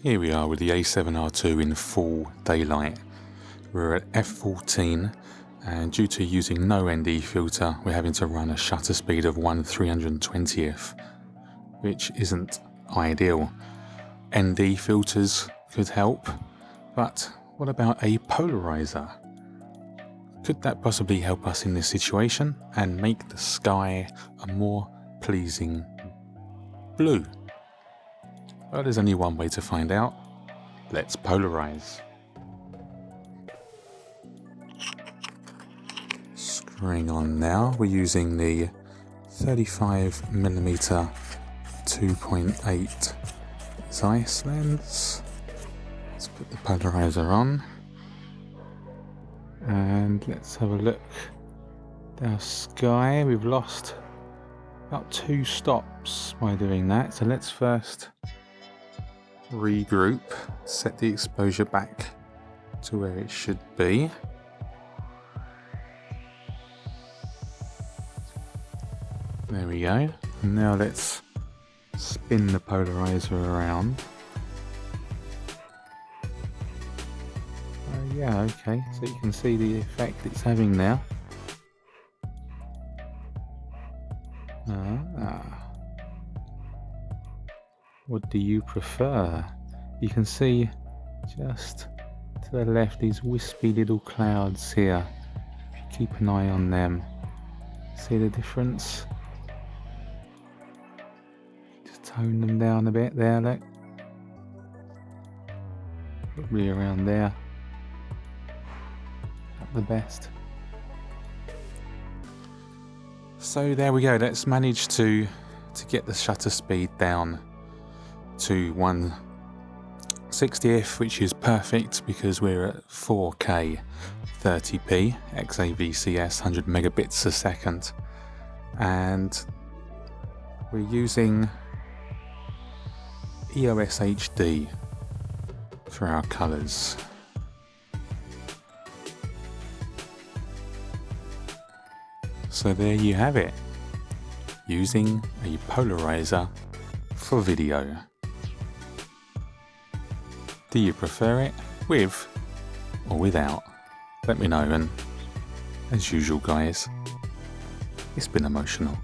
Here we are with the A7R2 in full daylight. We're at f14 and due to using no ND filter we're having to run a shutter speed of 1/320th, which isn't ideal. ND filters could help, but what about a polarizer? Could that possibly help us in this situation and make the sky a more pleasing blue? Well, there's only one way to find out. Let's polarize. Screwing on now, we're using the 35mm 2.8 Zeiss lens. Let's put the polarizer on. And let's have a look at our sky. We've lost about 2 stops by doing that. So let's first regroup, set the exposure back to where it should be. There we go. Now let's spin the polarizer around. Yeah, okay, so you can see the effect it's having now. What do you prefer? You can see just to the left these wispy little clouds here. If you keep an eye on them, see the difference? Just tone them down a bit there, look. Probably around there. Not the best. So there we go, let's manage to get the shutter speed down to 1/60th, which is perfect because we're at 4K 30p XAVCS 100 megabits a second, and we're using EOS HD for our colours. So there you have it, using a polarizer for video. Do you prefer it with or without? Let me know, and as usual guys, it's been emotional.